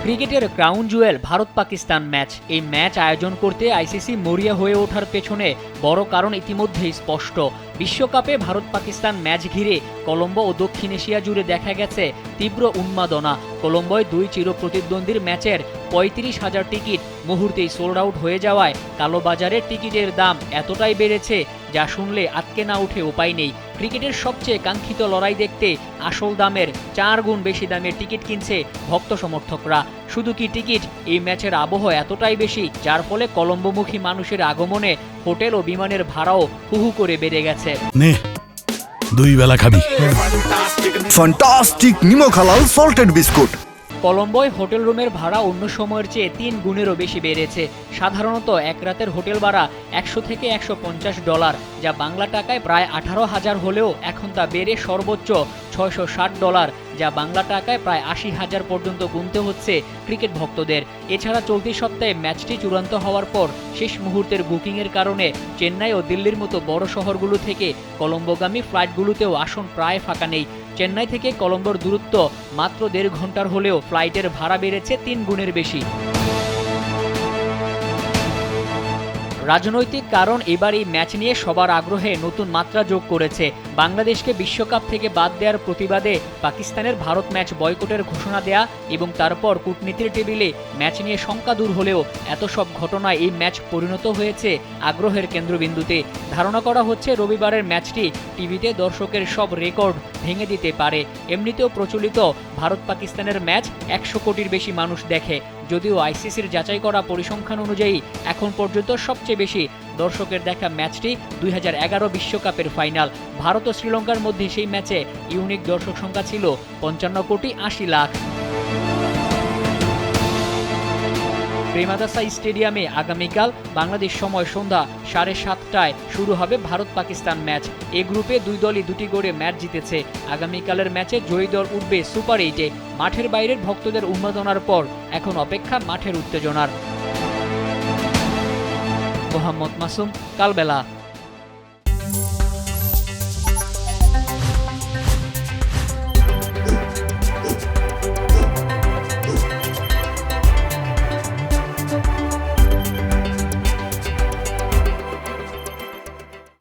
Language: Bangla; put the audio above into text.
ক্রিকেটের ক্রাউন জুয়েল ভারত পাকিস্তান ম্যাচ। এই ম্যাচ আয়োজন করতে আইসিসি মরিয়া হয়ে ওঠার পেছনে বড় কারণ ইতিমধ্যেই স্পষ্ট। বিশ্বকাপে ভারত পাকিস্তান ম্যাচ ঘিরে কলম্বো ও দক্ষিণ এশিয়া জুড়ে দেখা গেছে তীব্র উন্মাদনা। কলম্বোয় দুই চিরপ্রতিদ্বন্দ্বীর ম্যাচের ৩৫,০০০ টিকিট মুহূর্তেই সোল্ড আউট হয়ে যাওয়ায় কালোবাজারে টিকিটের দাম এতটাই বেড়েছে যা শুনলে আটকে না উঠে উপায় নেই। ক্রিকেটের সবচেয়ে কাঙ্ক্ষিত লড়াই দেখতে আসল দামের ৪ গুণ বেশি দামের টিকিট কিনছে ভক্ত সমর্থকরা। শুধু কি টিকিট, এই ম্যাচের আবহ এতটাই বেশি যার ফলে কলম্বোমুখী মানুষের আগমনে হোটেল ও বিমানের ভাড়াও হুহু করে বেড়ে গেছে। দুই বেলা খাবি ফ্যান্টাস্টিক নিমক হালাল সল্টেড বিস্কুট। কলম্বোয় হোটেল রুমের ভাড়া অন্য সময়ের চেয়ে ৩ গুণেরও বেশি বেড়েছে। সাধারণত এক রাতের হোটেল ভাড়া $100 থেকে $150, যা বাংলা টাকায় প্রায় 18,000 হলেও এখন তা বেড়ে সর্বোচ্চ $660, যা বাংলা টাকায় প্রায় 80,000 পর্যন্ত গুনতে হচ্ছে ক্রিকেট ভক্তদের। এছাড়া চলতি সপ্তাহে ম্যাচটি চূড়ান্ত হওয়ার পর শেষ মুহূর্তের বুকিংয়ের কারণে চেন্নাই ও দিল্লির মতো বড় শহরগুলো থেকে কলম্বোগামী ফ্লাইটগুলোতেও আসন প্রায় ফাঁকা নেই। চেন্নাই থেকে কলম্বোর দূরত্ব মাত্র 1.5 ঘন্টার হলেও ফ্লাইটের ভাড়া বেড়েছে 3 গুণের বেশি। রাজনৈতিক কারণ এবার এই ম্যাচ নিয়ে সবার আগ্রহে নতুন মাত্রা যোগ করেছে। বাংলাদেশকে বিশ্বকাপ থেকে বাদ দেওয়ার প্রতিবাদে পাকিস্তানের ভারত ম্যাচ বয়কটের ঘোষণা দেয়া এবং তারপর কূটনীতির টেবিলে ম্যাচ নিয়ে শঙ্কা দূর হলেও এত সব ঘটনায় এই ম্যাচ পরিণত হয়েছে আগ্রহের কেন্দ্রবিন্দুতে। ধারণা করা হচ্ছে রবিবারের ম্যাচটি টিভিতে দর্শকের সব রেকর্ড ভেঙে দিতে পারে। এমনিতেও প্রচলিত ভারত পাকিস্তানের ম্যাচ 100 কোটির বেশি মানুষ দেখে, যদিও আইসিসির যাচাই করা পরিসংখ্যান অনুযায়ী এখন পর্যন্ত সবচেয়ে বেশি দর্শকের দেখা ম্যাচটি 2011 বিশ্বকাপের ফাইনাল। ভারত ও শ্রীলঙ্কার মধ্যে সেই ম্যাচে ইউনিক দর্শক সংখ্যা ছিল 55,80,00,000। প্রেমাদাসা স্টেডিয়ামে আগামীকাল বাংলাদেশ সময় সন্ধ্যা 7:30টায় শুরু হবে ভারত পাকিস্তান ম্যাচ। এ গ্রুপে দুই দলই 2টি করে ম্যাচ জিতেছে। আগামীকালের ম্যাচে জয়ী দল উঠবে সুপার 8-এ। মাঠের বাইরের ভক্তদের উন্মাদনার পর এখন অপেক্ষা মাঠের উত্তেজনার। মোহাম্মদ মাসুম, কালবেলা।